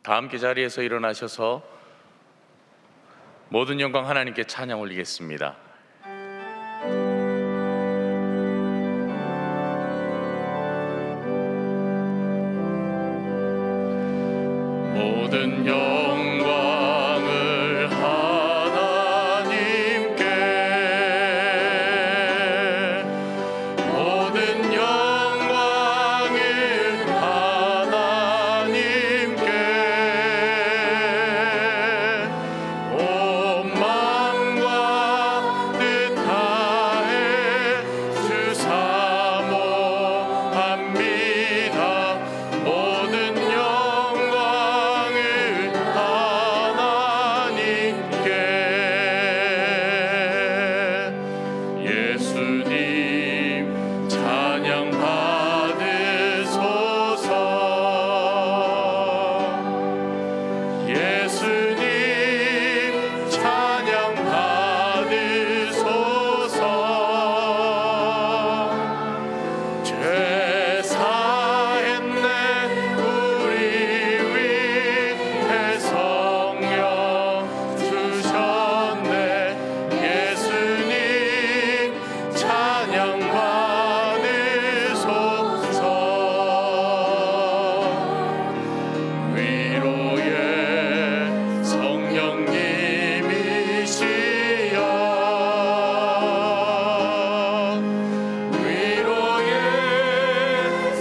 다 함께 자리에서 일어나셔서 모든 영광 하나님께 찬양 올리겠습니다. 모든 영광을 하나님께, 모든 영광을 하나님께, 온 마음과 뜻 다해 주 사모합니다. 모든 예수님 찬양 받으소서. 예수님 찬양 받으소서. 죄 사했네 우리 위해 성령 주셨네. 예수님 찬양 받으소서. 위로의 성령님이시여, 위로의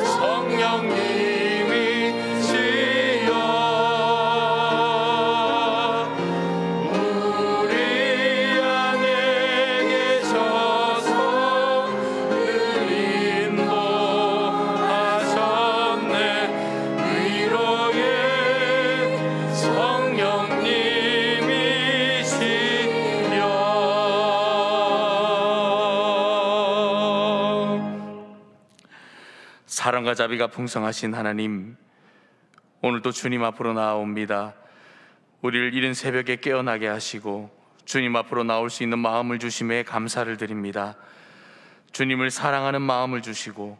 성령님이시여, 우리 안에 계셔서 늘 인도하셨네. 위로의 성령님이시여. 사랑과 자비가 풍성하신 하나님, 오늘도 주님 앞으로 나아옵니다. 우리를 이른 새벽에 깨어나게 하시고 주님 앞으로 나올 수 있는 마음을 주심에 감사를 드립니다. 주님을 사랑하는 마음을 주시고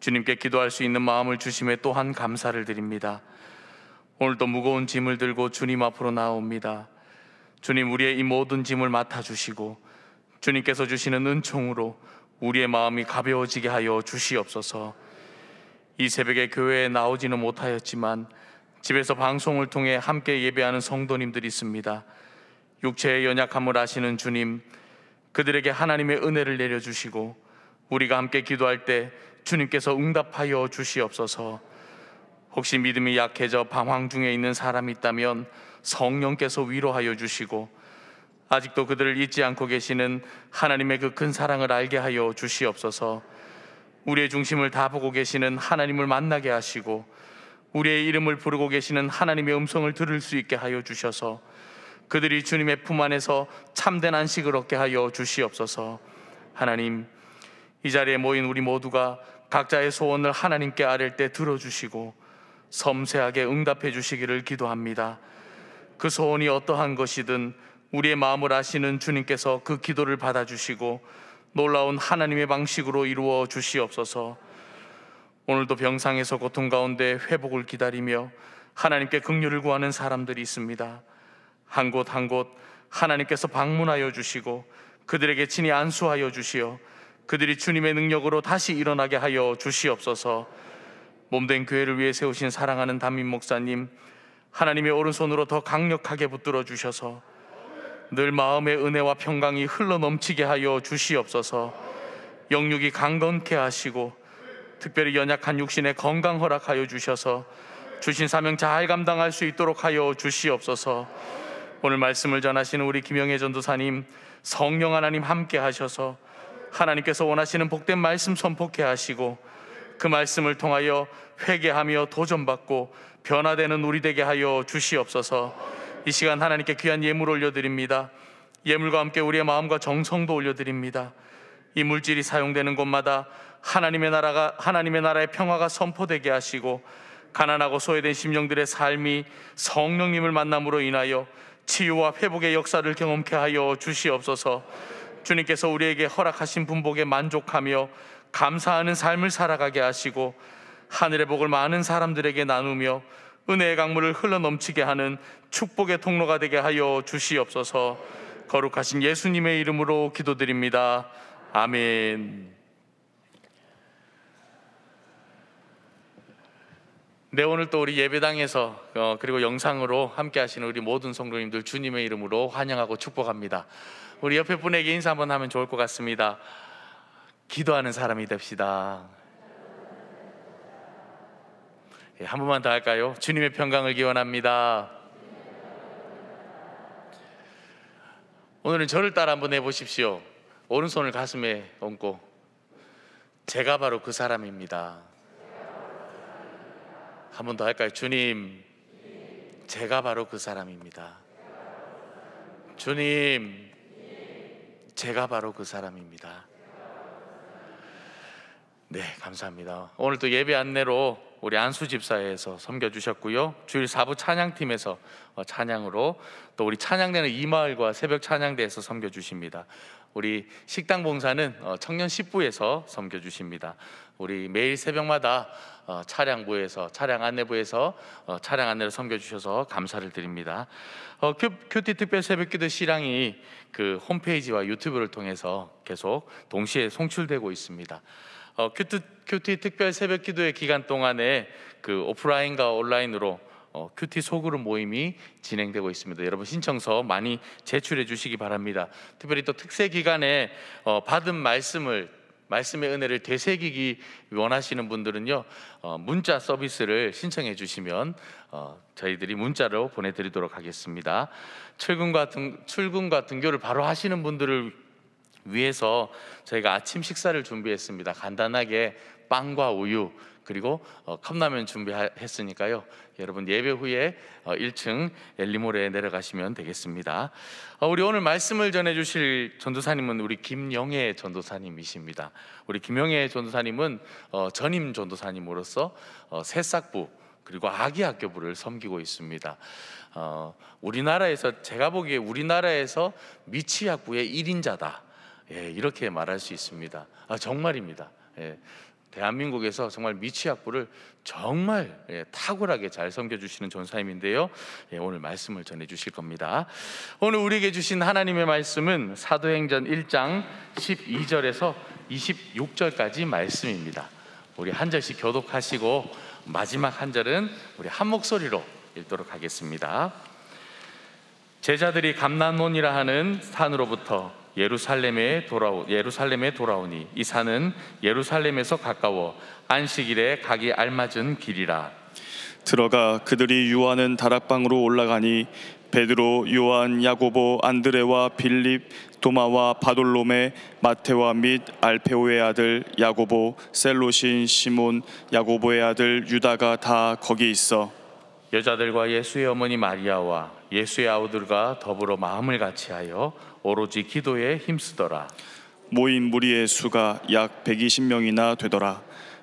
주님께 기도할 수 있는 마음을 주심에 또한 감사를 드립니다. 오늘도 무거운 짐을 들고 주님 앞으로 나옵니다. 주님, 우리의 이 모든 짐을 맡아주시고 주님께서 주시는 은총으로 우리의 마음이 가벼워지게 하여 주시옵소서. 이 새벽에 교회에 나오지는 못하였지만 집에서 방송을 통해 함께 예배하는 성도님들이 있습니다. 육체의 연약함을 아시는 주님, 그들에게 하나님의 은혜를 내려주시고 우리가 함께 기도할 때 주님께서 응답하여 주시옵소서. 혹시 믿음이 약해져 방황 중에 있는 사람이 있다면 성령께서 위로하여 주시고 아직도 그들을 잊지 않고 계시는 하나님의 그 큰 사랑을 알게 하여 주시옵소서. 우리의 중심을 다 보고 계시는 하나님을 만나게 하시고 우리의 이름을 부르고 계시는 하나님의 음성을 들을 수 있게 하여 주셔서 그들이 주님의 품 안에서 참된 안식을 얻게 하여 주시옵소서. 하나님, 이 자리에 모인 우리 모두가 각자의 소원을 하나님께 아뢰 때 들어주시고 섬세하게 응답해 주시기를 기도합니다. 그 소원이 어떠한 것이든 우리의 마음을 아시는 주님께서 그 기도를 받아주시고 놀라운 하나님의 방식으로 이루어 주시옵소서. 오늘도 병상에서 고통 가운데 회복을 기다리며 하나님께 긍휼을 구하는 사람들이 있습니다. 한 곳 한 곳 하나님께서 방문하여 주시고 그들에게 친히 안수하여 주시어 그들이 주님의 능력으로 다시 일어나게 하여 주시옵소서. 몸된 교회를 위해 세우신 사랑하는 담임 목사님, 하나님의 오른손으로 더 강력하게 붙들어 주셔서 늘 마음의 은혜와 평강이 흘러넘치게 하여 주시옵소서. 영육이 강건케 하시고 특별히 연약한 육신의 건강 허락하여 주셔서 주신 사명 잘 감당할 수 있도록 하여 주시옵소서. 오늘 말씀을 전하시는 우리 김영애 전도사님, 성령 하나님 함께 하셔서 하나님께서 원하시는 복된 말씀 선포케 하시고 그 말씀을 통하여 회개하며 도전받고 변화되는 우리 되게 하여 주시옵소서. 이 시간 하나님께 귀한 예물 올려드립니다. 예물과 함께 우리의 마음과 정성도 올려드립니다. 이 물질이 사용되는 곳마다 하나님의 나라의 평화가 선포되게 하시고 가난하고 소외된 심령들의 삶이 성령님을 만남으로 인하여 치유와 회복의 역사를 경험케 하여 주시옵소서. 주님께서 우리에게 허락하신 분복에 만족하며 감사하는 삶을 살아가게 하시고 하늘의 복을 많은 사람들에게 나누며 은혜의 강물을 흘러넘치게 하는 축복의 통로가 되게 하여 주시옵소서. 거룩하신 예수님의 이름으로 기도드립니다. 아멘. 네, 오늘 또 우리 예배당에서 그리고 영상으로 함께 하시는 우리 모든 성도님들 주님의 이름으로 환영하고 축복합니다. 우리 옆에 분에게 인사 한번 하면 좋을 것 같습니다. 기도하는 사람이 됩시다. 한 번만 더 할까요? 주님의 평강을 기원합니다. 오늘은 저를 따라 한번 해보십시오. 오른손을 가슴에 얹고 제가 바로 그 사람입니다. 한 번 더 할까요? 주님, 제가 바로 그 사람입니다. 주님, 제가 바로 그 사람입니다. 네, 감사합니다. 오늘 또 예배 안내로 우리 안수 집사에서 섬겨주셨고요, 주일 4부 찬양팀에서 찬양으로, 또 우리 찬양대는 이마을과 새벽 찬양대에서 섬겨주십니다. 우리 식당 봉사는 청년 10부에서 섬겨주십니다. 우리 매일 새벽마다 차량부에서, 차량 안내부에서 차량 안내를 섬겨주셔서 감사를 드립니다. 큐티 특별 새벽기도 실황이 그 홈페이지와 유튜브를 통해서 계속 동시에 송출되고 있습니다. 큐티 특별 새벽기도의 기간 동안에 그 오프라인과 온라인으로 큐티 소그룹 모임이 진행되고 있습니다. 여러분 신청서 많이 제출해 주시기 바랍니다. 특별히 또 특세 기간에 받은 말씀의 은혜를 되새기기 원하시는 분들은요, 문자 서비스를 신청해 주시면 저희들이 문자로 보내드리도록 하겠습니다. 출근과 등교를 바로 하시는 분들을 위해서 저희가 아침 식사를 준비했습니다. 간단하게 빵과 우유 그리고 컵라면 준비했으니까요, 여러분 예배 후에 1층 엘리몰에 내려가시면 되겠습니다. 우리 오늘 말씀을 전해주실 전도사님은 우리 김영애 전도사님이십니다. 우리 김영애 전도사님은 전임 전도사님으로서 새싹부 그리고 아기학교부를 섬기고 있습니다. 우리나라에서, 제가 보기에 우리나라에서 미취학부의 1인자다, 이렇게 말할 수 있습니다. 정말입니다. 대한민국에서 정말 미취학부를 정말 탁월하게 잘 섬겨주시는 전사님인데요, 오늘 말씀을 전해주실 겁니다. 오늘 우리에게 주신 하나님의 말씀은 사도행전 1장 12절에서 26절까지 말씀입니다. 우리 한 절씩 교독하시고 마지막 한 절은 우리 한 목소리로 읽도록 하겠습니다. 제자들이 감람몬이라 하는 산으로부터 예루살렘에 돌아오니 이 산은 예루살렘에서 가까워 안식일에 가기 알맞은 길이라. 들어가 그들이 유하는 다락방으로 올라가니 베드로, 요한, 야고보, 안드레와 빌립, 도마와 바돌로메, 마테와 및 알페오의 아들 야고보, 셀롯인 시몬, 야고보의 아들 유다가 다 거기 있어 여자들과 예수의 어머니 마리아와 예수의 아우들과 더불어 마음을 같이하여 오로지 기도에 힘쓰더라. 모인 무리의 수가 약 120명이나 되더라.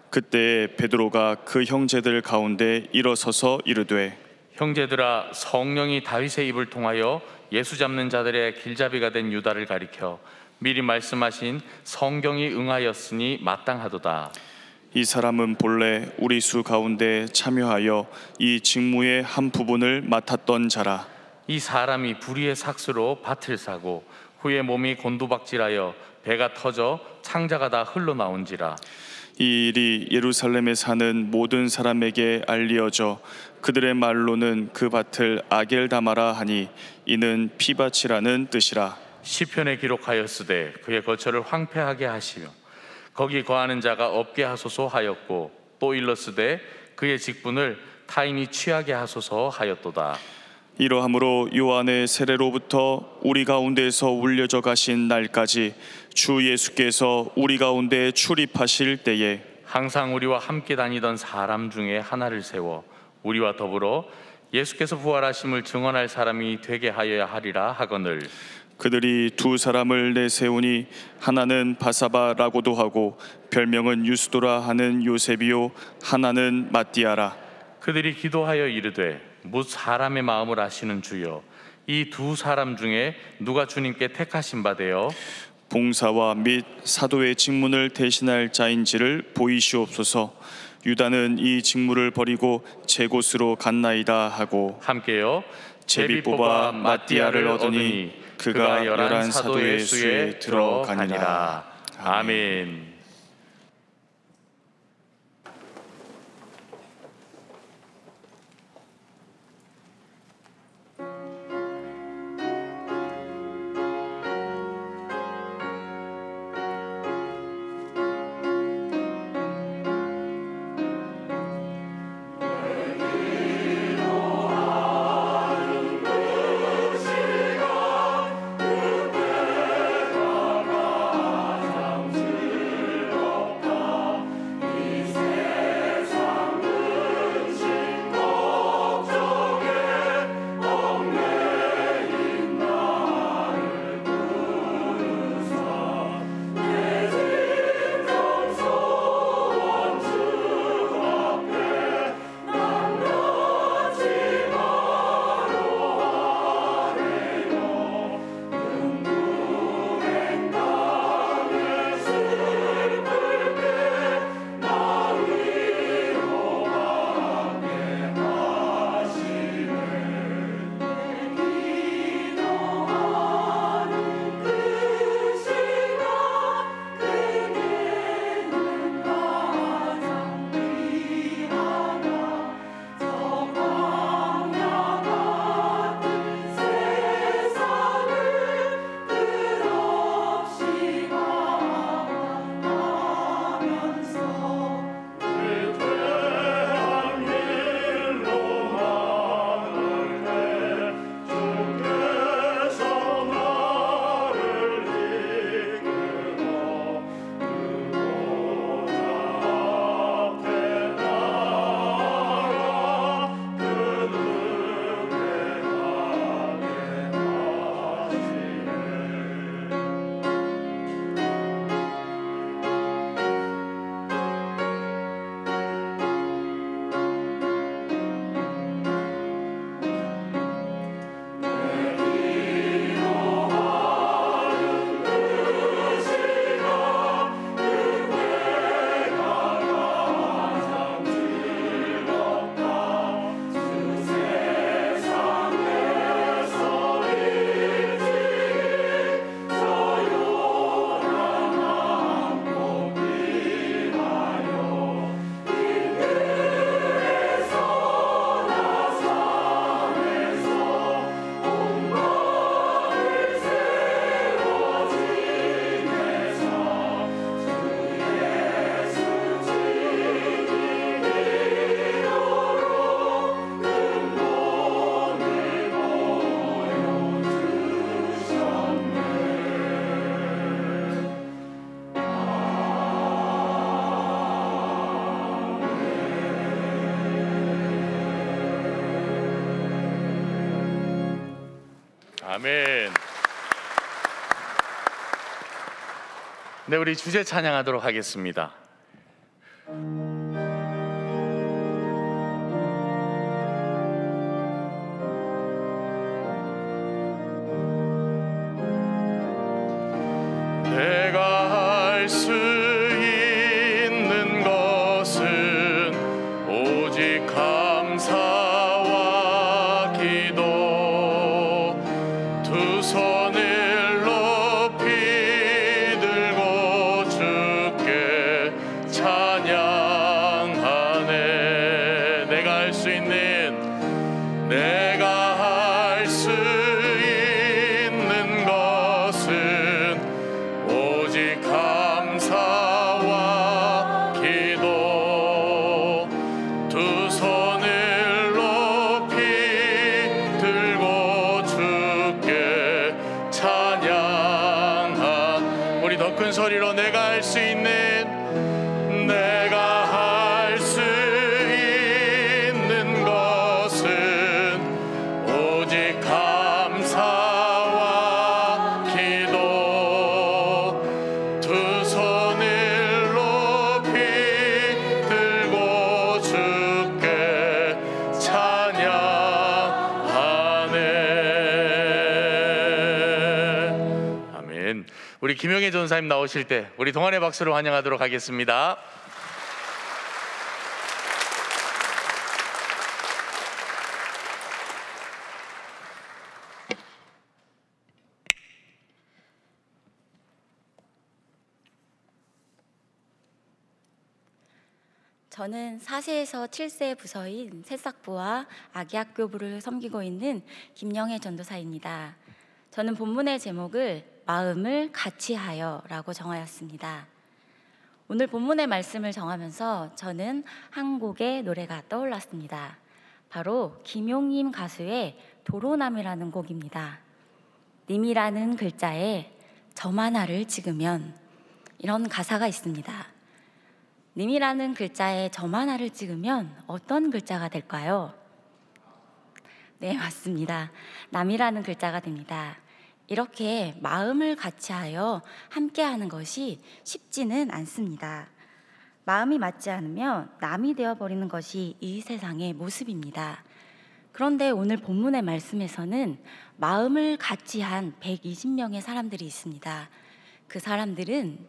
그때 베드로가 그 형제들 가운데 일어서서 이르되, 형제들아, 성령이 다윗의 입을 통하여 예수 잡는 자들의 길잡이가 된 유다를 가리켜 미리 말씀하신 성경이 응하였으니 마땅하도다. 이 사람은 본래 우리 수 가운데 참여하여 이 직무의 한 부분을 맡았던 자라. 이 사람이 불의의 삭수로 밭을 사고 후에 몸이 곤두박질하여 배가 터져 창자가 다 흘러나온지라. 이 일이 예루살렘에 사는 모든 사람에게 알리어져 그들의 말로는 그 밭을 아겔다마라 하니 이는 피밭이라는 뜻이라. 시편에 기록하였으되 그의 거처를 황폐하게 하시며 거기 거하는 자가 없게 하소서 하였고, 또 일렀으되 그의 직분을 타인이 취하게 하소서 하였도다. 이러함으로 요한의 세례로부터 우리 가운데서 울려져 가신 날까지 주 예수께서 우리 가운데 출입하실 때에 항상 우리와 함께 다니던 사람 중에 하나를 세워 우리와 더불어 예수께서 부활하심을 증언할 사람이 되게 하여야 하리라 하거늘. 그들이 두 사람을 내세우니 하나는 바사바라고도 하고 별명은 유스도라 하는 요셉이요 하나는 마띠아라. 그들이 기도하여 이르되 무 사람의 마음을 아시는 주여, 이 두 사람 중에 누가 주님께 택하신 바 되어 봉사와 및 사도의 직분을 대신할 자인지를 보이시옵소서. 유다는 이 직무를 버리고 제 곳으로 갔나이다 하고 함께요. 제비 뽑아 마띠아를 얻으니 그가 11 사도의 수에 들어가니라. 아멘. 아멘. 네, 우리 주제 찬양하도록 하겠습니다. 내가 할 수 있는 것은 오직 감사와 기도, 두 손을 높이 들고 주께 찬양 우리 김영애 전사님 나오실 때 우리 동안의 박수로 환영하도록 하겠습니다. 저는 4세에서 7세 부서인 새싹부와 아기학교부를 섬기고 있는 김영애 전도사입니다. 저는 본문의 제목을 마음을 같이하여 라고 정하였습니다. 오늘 본문의 말씀을 정하면서 저는 한 곡의 노래가 떠올랐습니다. 바로 김용임 가수의 도로남이라는 곡입니다. 님이라는 글자에 점 하나를 찍으면 이런 가사가 있습니다. 님이라는 글자에 점 하나를 찍으면 어떤 글자가 될까요? 네, 맞습니다. 남이라는 글자가 됩니다. 이렇게 마음을 같이하여 함께하는 것이 쉽지는 않습니다. 마음이 맞지 않으면 남이 되어버리는 것이 이 세상의 모습입니다. 그런데 오늘 본문의 말씀에서는 마음을 같이한 120명의 사람들이 있습니다. 그 사람들은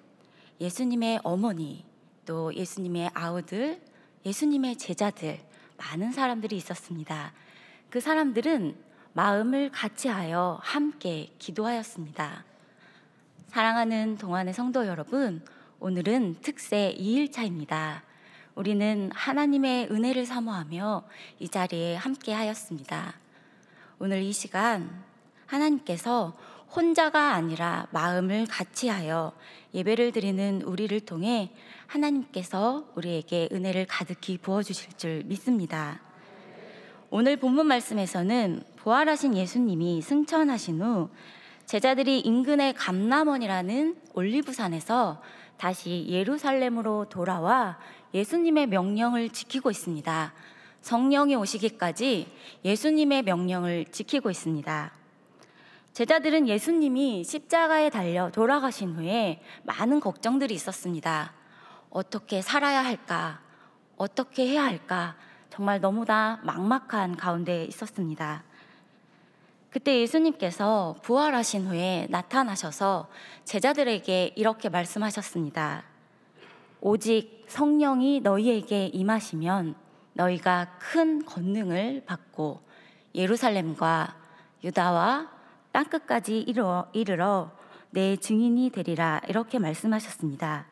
예수님의 어머니, 또 예수님의 아우들, 예수님의 제자들, 많은 사람들이 있었습니다. 그 사람들은 마음을 같이하여 함께 기도하였습니다. 사랑하는 동안의 성도 여러분, 오늘은 특세 2일차입니다. 우리는 하나님의 은혜를 사모하며 이 자리에 함께 하였습니다. 오늘 이 시간 하나님께서 혼자가 아니라 마음을 같이하여 예배를 드리는 우리를 통해 하나님께서 우리에게 은혜를 가득히 부어주실 줄 믿습니다. 오늘 본문 말씀에서는 부활하신 예수님이 승천하신 후 제자들이 인근의 감람원이라는 올리브산에서 다시 예루살렘으로 돌아와 예수님의 명령을 지키고 있습니다. 성령이 오시기까지 예수님의 명령을 지키고 있습니다. 제자들은 예수님이 십자가에 달려 돌아가신 후에 많은 걱정들이 있었습니다. 어떻게 살아야 할까? 어떻게 해야 할까? 정말 너무나 막막한 가운데 있었습니다. 그때 예수님께서 부활하신 후에 나타나셔서 제자들에게 이렇게 말씀하셨습니다. 오직 성령이 너희에게 임하시면 너희가 큰 권능을 받고 예루살렘과 유다와 땅끝까지 이르러 내 증인이 되리라, 이렇게 말씀하셨습니다.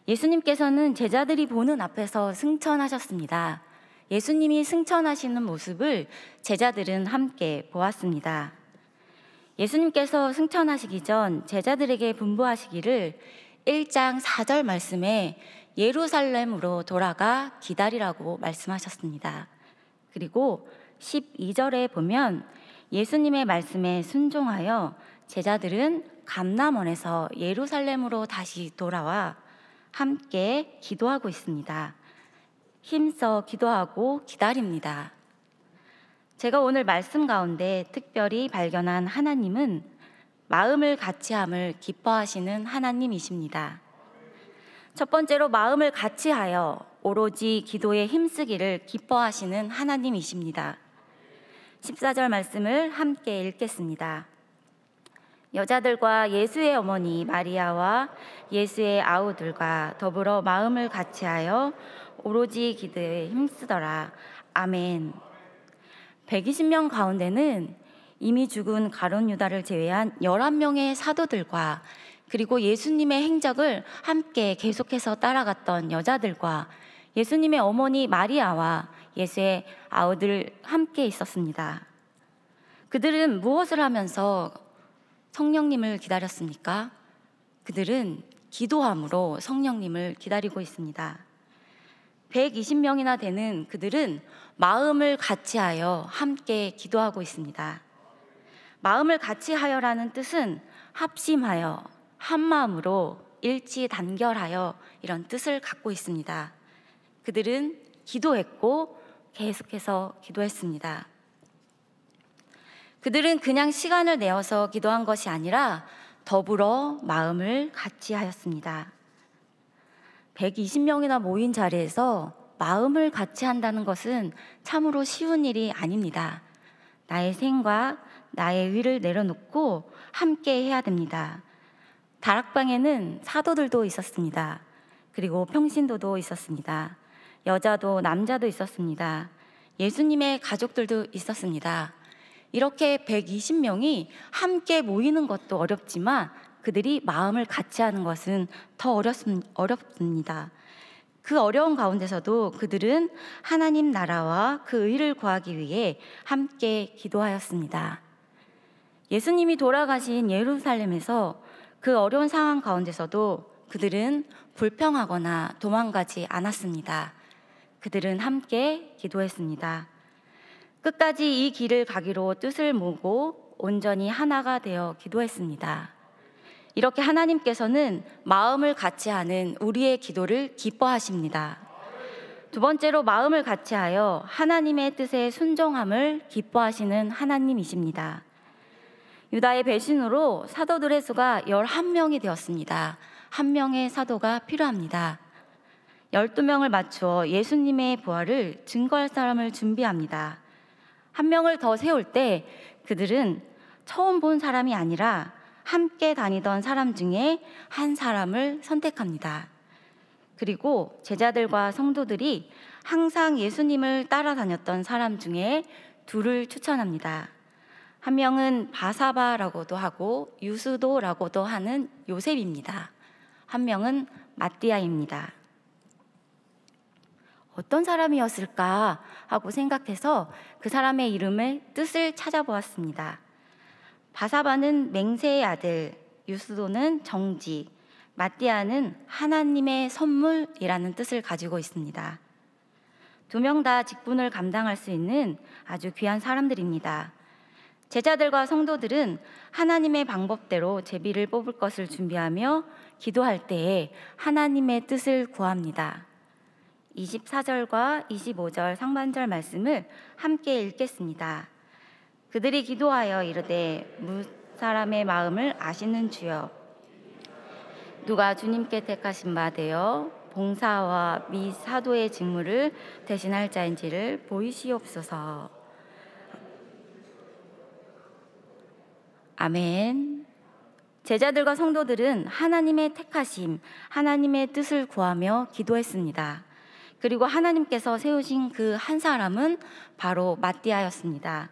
예수님께서는 제자들이 보는 앞에서 승천하셨습니다. 예수님이 승천하시는 모습을 제자들은 함께 보았습니다. 예수님께서 승천하시기 전 제자들에게 분부하시기를 1장 4절 말씀에 예루살렘으로 돌아가 기다리라고 말씀하셨습니다. 그리고 12절에 보면 예수님의 말씀에 순종하여 제자들은 감람원에서 예루살렘으로 다시 돌아와 함께 기도하고 있습니다. 힘써 기도하고 기다립니다. 제가 오늘 말씀 가운데 특별히 발견한 하나님은 마음을 같이함을 기뻐하시는 하나님이십니다. 첫 번째로 마음을 같이하여 오로지 기도에 힘쓰기를 기뻐하시는 하나님이십니다. 14절 말씀을 함께 읽겠습니다. 여자들과 예수의 어머니 마리아와 예수의 아우들과 더불어 마음을 같이하여 오로지 기도에 힘쓰더라. 아멘. 120명 가운데는 이미 죽은 가룟 유다를 제외한 11명의 사도들과 그리고 예수님의 행적을 함께 계속해서 따라갔던 여자들과 예수님의 어머니 마리아와 예수의 아우들 함께 있었습니다. 그들은 무엇을 하면서 성령님을 기다렸습니까? 그들은 기도함으로 성령님을 기다리고 있습니다. 120명이나 되는 그들은 마음을 같이하여 함께 기도하고 있습니다. 마음을 같이하여라는 뜻은 합심하여, 한마음으로, 일치단결하여, 이런 뜻을 갖고 있습니다. 그들은 기도했고 계속해서 기도했습니다. 그들은 그냥 시간을 내어서 기도한 것이 아니라 더불어 마음을 같이 하였습니다. 120명이나 모인 자리에서 마음을 같이 한다는 것은 참으로 쉬운 일이 아닙니다. 나의 생각, 나의 의를 내려놓고 함께 해야 됩니다. 다락방에는 사도들도 있었습니다. 그리고 평신도도 있었습니다. 여자도 남자도 있었습니다. 예수님의 가족들도 있었습니다. 이렇게 120명이 함께 모이는 것도 어렵지만 그들이 마음을 같이 하는 것은 더 어렵습니다. 그 어려운 가운데서도 그들은 하나님 나라와 그 의를 구하기 위해 함께 기도하였습니다. 예수님이 돌아가신 예루살렘에서 그 어려운 상황 가운데서도 그들은 불평하거나 도망가지 않았습니다. 그들은 함께 기도했습니다. 끝까지 이 길을 가기로 뜻을 모으고 온전히 하나가 되어 기도했습니다. 이렇게 하나님께서는 마음을 같이 하는 우리의 기도를 기뻐하십니다. 두 번째로 마음을 같이하여 하나님의 뜻에 순종함을 기뻐하시는 하나님이십니다. 유다의 배신으로 사도들의 수가 11명이 되었습니다. 한 명의 사도가 필요합니다. 12명을 맞추어 예수님의 부활을 증거할 사람을 준비합니다. 한 명을 더 세울 때 그들은 처음 본 사람이 아니라 함께 다니던 사람 중에 한 사람을 선택합니다. 그리고 제자들과 성도들이 항상 예수님을 따라다녔던 사람 중에 둘을 추천합니다. 한 명은 바사바라고도 하고 유스도라고도 하는 요셉입니다. 한 명은 마띠아입니다. 어떤 사람이었을까 하고 생각해서 그 사람의 이름의 뜻을 찾아보았습니다. 바사바는 맹세의 아들, 유스도는 정직, 마띠아는 하나님의 선물이라는 뜻을 가지고 있습니다. 두 명 다 직분을 감당할 수 있는 아주 귀한 사람들입니다. 제자들과 성도들은 하나님의 방법대로 제비를 뽑을 것을 준비하며 기도할 때에 하나님의 뜻을 구합니다. 24절과 25절 상반절 말씀을 함께 읽겠습니다. 그들이 기도하여 이르되 무사람의 마음을 아시는 주여, 누가 주님께 택하신 바 되어 봉사와 미 사도의 직무를 대신할 자인지를 보이시옵소서. 아멘. 제자들과 성도들은 하나님의 택하심, 하나님의 뜻을 구하며 기도했습니다. 그리고 하나님께서 세우신 그 한 사람은 바로 마띠아였습니다.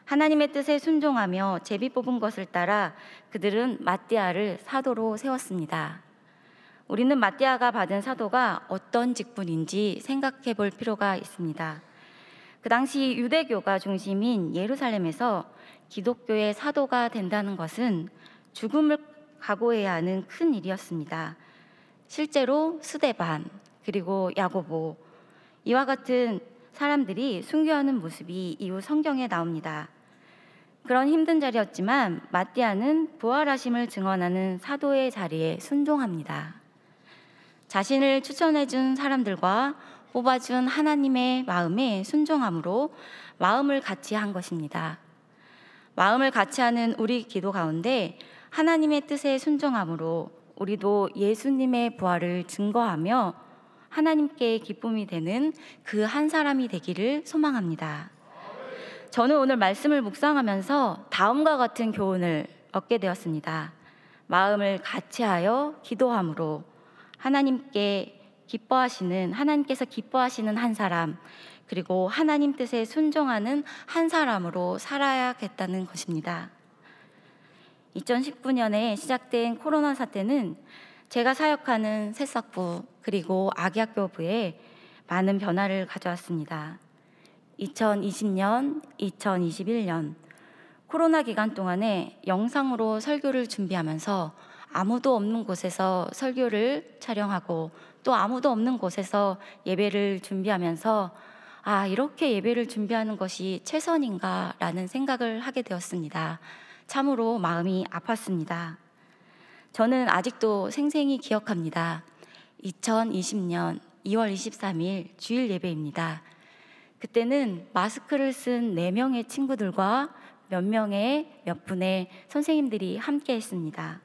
하나님의 뜻에 순종하며 제비 뽑은 것을 따라 그들은 마띠아를 사도로 세웠습니다. 우리는 마띠아가 받은 사도가 어떤 직분인지 생각해 볼 필요가 있습니다. 그 당시 유대교가 중심인 예루살렘에서 기독교의 사도가 된다는 것은 죽음을 각오해야 하는 큰 일이었습니다. 실제로 스데반 그리고 야고보, 이와 같은 사람들이 순교하는 모습이 이후 성경에 나옵니다. 그런 힘든 자리였지만 마띠아는 부활하심을 증언하는 사도의 자리에 순종합니다. 자신을 추천해준 사람들과 뽑아준 하나님의 마음에 순종함으로 마음을 같이 한 것입니다. 마음을 같이 하는 우리 기도 가운데 하나님의 뜻에 순종함으로 우리도 예수님의 부활을 증거하며 하나님께 기쁨이 되는 그 한 사람이 되기를 소망합니다. 저는 오늘 말씀을 묵상하면서 다음과 같은 교훈을 얻게 되었습니다. 마음을 같이하여 기도함으로 하나님께서 기뻐하시는 한 사람, 그리고 하나님 뜻에 순종하는 한 사람으로 살아야겠다는 것입니다. 2019년에 시작된 코로나 사태는 제가 사역하는 새싹부 그리고 아기학교부에 많은 변화를 가져왔습니다. 2020년, 2021년 코로나 기간 동안에 영상으로 설교를 준비하면서 아무도 없는 곳에서 설교를 촬영하고 또 아무도 없는 곳에서 예배를 준비하면서 이렇게 예배를 준비하는 것이 최선인가라는 생각을 하게 되었습니다. 참으로 마음이 아팠습니다. 저는 아직도 생생히 기억합니다. 2020년 2월 23일 주일 예배입니다. 그때는 마스크를 쓴 4명의 친구들과 몇 분의 선생님들이 함께 했습니다.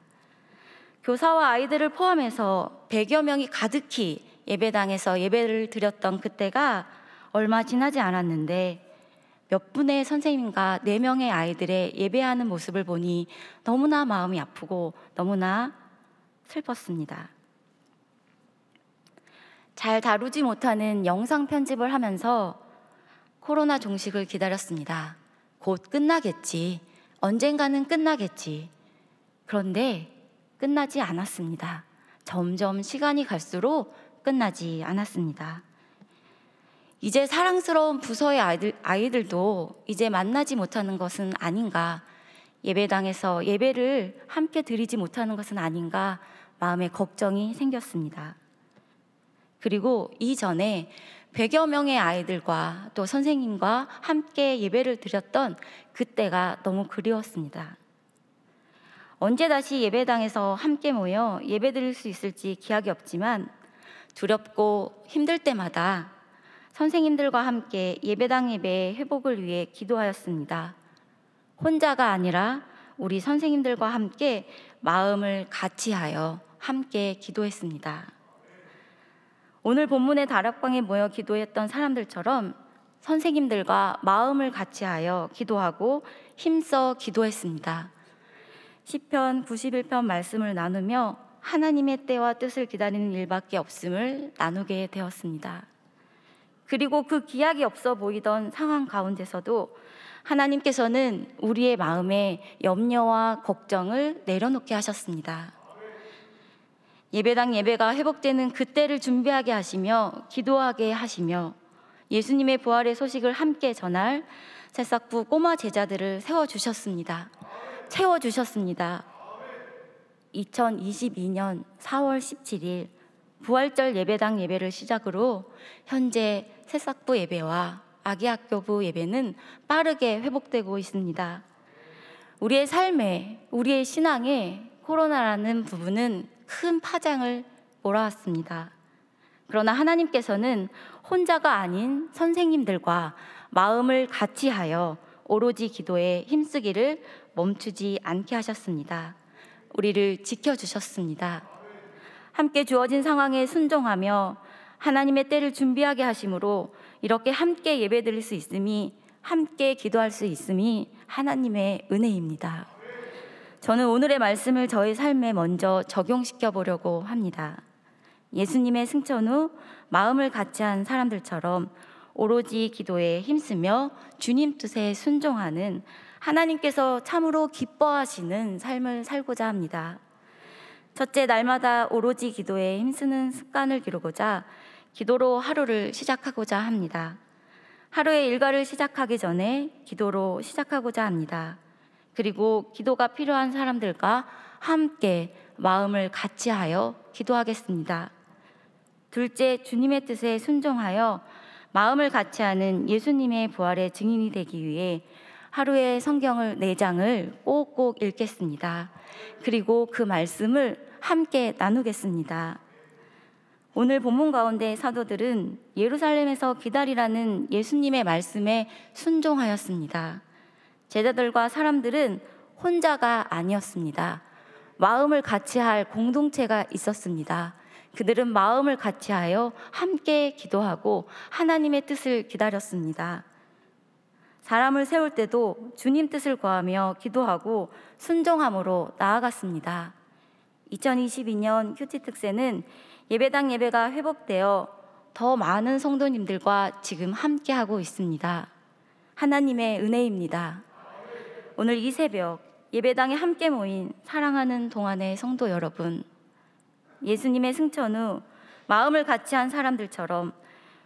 교사와 아이들을 포함해서 100여 명이 가득히 예배당에서 예배를 드렸던 그때가 얼마 지나지 않았는데 몇 분의 선생님과 4명의 아이들의 예배하는 모습을 보니 너무나 마음이 아프고 너무나 슬펐습니다. 잘 다루지 못하는 영상 편집을 하면서 코로나 종식을 기다렸습니다. 곧 끝나겠지. 언젠가는 끝나겠지. 그런데 끝나지 않았습니다. 점점 시간이 갈수록 끝나지 않았습니다. 이제 사랑스러운 부서의 아이들도 이제 만나지 못하는 것은 아닌가, 예배당에서 예배를 함께 드리지 못하는 것은 아닌가 마음에 걱정이 생겼습니다. 그리고 이전에 100여 명의 아이들과 또 선생님과 함께 예배를 드렸던 그때가 너무 그리웠습니다. 언제 다시 예배당에서 함께 모여 예배 드릴 수 있을지 기약이 없지만 두렵고 힘들 때마다 선생님들과 함께 예배당 예배의 회복을 위해 기도하였습니다. 혼자가 아니라 우리 선생님들과 함께 마음을 같이하여 함께 기도했습니다. 오늘 본문의 다락방에 모여 기도했던 사람들처럼 선생님들과 마음을 같이하여 기도하고 힘써 기도했습니다. 시편 91편 말씀을 나누며 하나님의 때와 뜻을 기다리는 일밖에 없음을 나누게 되었습니다. 그리고 그 기약이 없어 보이던 상황 가운데서도 하나님께서는 우리의 마음에 염려와 걱정을 내려놓게 하셨습니다. 예배당 예배가 회복되는 그때를 준비하게 하시며 기도하게 하시며 예수님의 부활의 소식을 함께 전할 새싹부 꼬마 제자들을 세워주셨습니다. 채워주셨습니다. 2022년 4월 17일 부활절 예배당 예배를 시작으로 현재 새싹부 예배와 아기학교부 예배는 빠르게 회복되고 있습니다. 우리의 삶에, 우리의 신앙에 코로나라는 부분은 큰 파장을 몰아왔습니다. 그러나 하나님께서는 혼자가 아닌 선생님들과 마음을 같이하여 오로지 기도에 힘쓰기를 멈추지 않게 하셨습니다. 우리를 지켜주셨습니다. 함께 주어진 상황에 순종하며 하나님의 때를 준비하게 하심으로 이렇게 함께 예배드릴 수 있음이, 함께 기도할 수 있음이 하나님의 은혜입니다. 저는 오늘의 말씀을 저의 삶에 먼저 적용시켜 보려고 합니다. 예수님의 승천 후 마음을 같이한 사람들처럼 오로지 기도에 힘쓰며 주님 뜻에 순종하는 하나님께서 참으로 기뻐하시는 삶을 살고자 합니다. 첫째, 날마다 오로지 기도에 힘쓰는 습관을 기르고자 기도로 하루를 시작하고자 합니다. 하루의 일과를 시작하기 전에 기도로 시작하고자 합니다. 그리고 기도가 필요한 사람들과 함께 마음을 같이하여 기도하겠습니다. 둘째, 주님의 뜻에 순종하여 마음을 같이하는 예수님의 부활의 증인이 되기 위해 하루에 성경을 4장을 꼭꼭 읽겠습니다. 그리고 그 말씀을 함께 나누겠습니다. 오늘 본문 가운데 사도들은 예루살렘에서 기다리라는 예수님의 말씀에 순종하였습니다. 제자들과 사람들은 혼자가 아니었습니다. 마음을 같이할 공동체가 있었습니다. 그들은 마음을 같이하여 함께 기도하고 하나님의 뜻을 기다렸습니다. 사람을 세울 때도 주님 뜻을 구하며 기도하고 순종함으로 나아갔습니다. 2022년 큐티 특세는 예배당 예배가 회복되어 더 많은 성도님들과 지금 함께하고 있습니다. 하나님의 은혜입니다. 오늘 이 새벽 예배당에 함께 모인 사랑하는 동안의 성도 여러분, 예수님의 승천 후 마음을 같이한 사람들처럼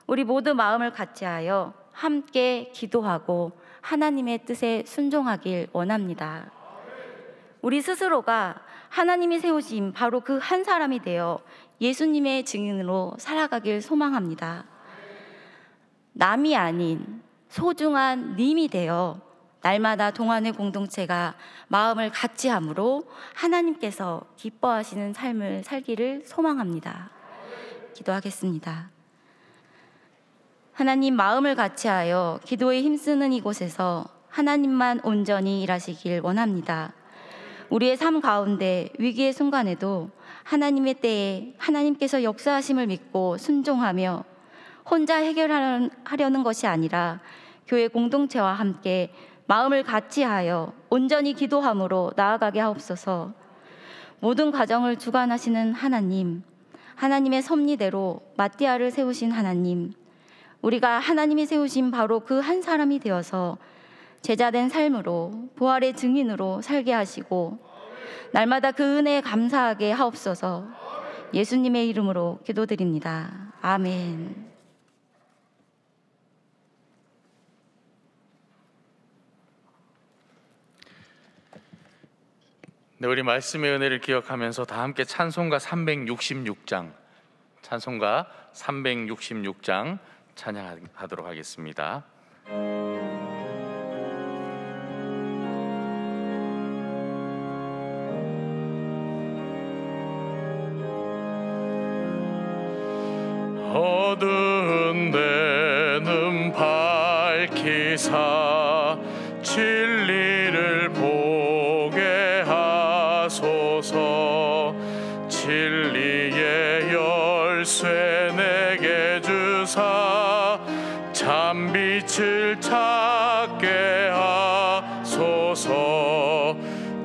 우리 모두 마음을 같이하여 함께 기도하고 하나님의 뜻에 순종하길 원합니다. 우리 스스로가 하나님이 세우신 바로 그 한 사람이 되어 예수님의 증인으로 살아가길 소망합니다. 남이 아닌 소중한 님이 되어 날마다 동안의 공동체가 마음을 같이함으로 하나님께서 기뻐하시는 삶을 살기를 소망합니다. 기도하겠습니다. 하나님, 마음을 같이하여 기도에 힘쓰는 이곳에서 하나님만 온전히 일하시길 원합니다. 우리의 삶 가운데 위기의 순간에도 하나님의 때에 하나님께서 역사하심을 믿고 순종하며 혼자 해결하려는 것이 아니라 교회 공동체와 함께 마음을 같이하여 온전히 기도함으로 나아가게 하옵소서. 모든 과정을 주관하시는 하나님, 하나님의 섭리대로 마띠아를 세우신 하나님, 우리가 하나님이 세우신 바로 그 한 사람이 되어서 제자된 삶으로 부활의 증인으로 살게 하시고 날마다 그 은혜에 감사하게 하옵소서. 예수님의 이름으로 기도드립니다. 아멘. 네, 우리 말씀의 은혜를 기억하면서 다 함께 찬송가 366장 찬양하도록 하겠습니다. 어두운 데는 밝히사 진리를 보게 하소서. 진리의 열쇠 내게 주사 참빛을 찾게 하소서.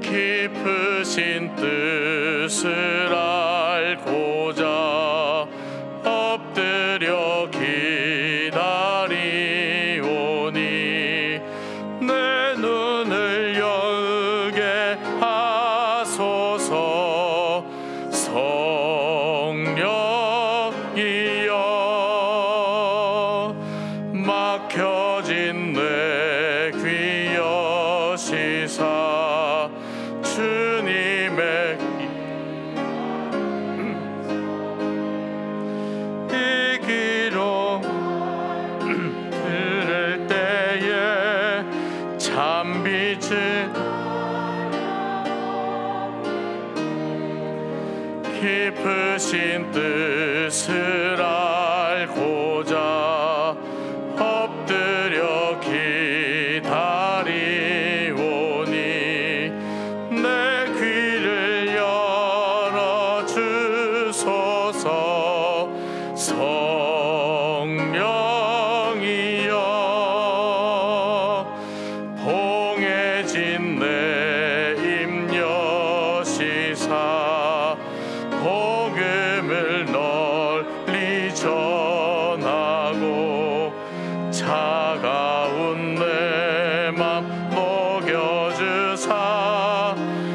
깊으신 뜻을 알고자 엎드려 기다리오니 내 눈을 열게 하소서. 성령이여 막혀진 내 귀 여시사 주님의 이 귀로 들을 때에 참빛을 깊으신 뜻을 알고자 엎드려 기다리오니 내 귀를 열어 주소서. 성령이여 봉해진 내 입 여시사 복음을 널리 전하고 차가운 내 맘 녹여주사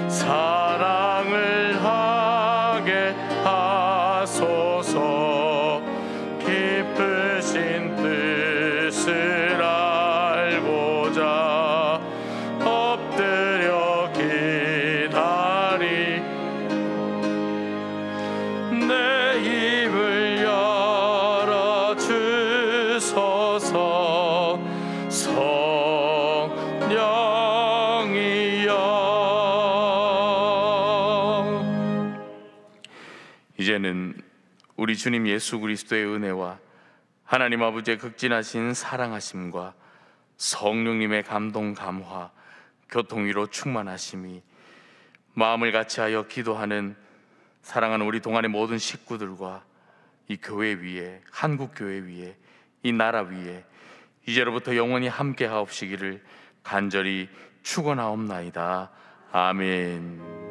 사랑을 하게 하소서. 깊으신 뜻을 알고자 엎드려 기다리 내 입을 열어 주소서. 성령이여 이제는 우리 주님 예수 그리스도의 은혜와 하나님 아버지의 극진하신 사랑하심과 성령님의 감동 감화 교통위로 충만하심이 마음을 같이하여 기도하는 사랑하는 우리 동안의 모든 식구들과 이 교회 위에, 한국 교회 위에, 이 나라 위에 이제로부터 영원히 함께 하옵시기를 간절히 축원하옵나이다. 아멘.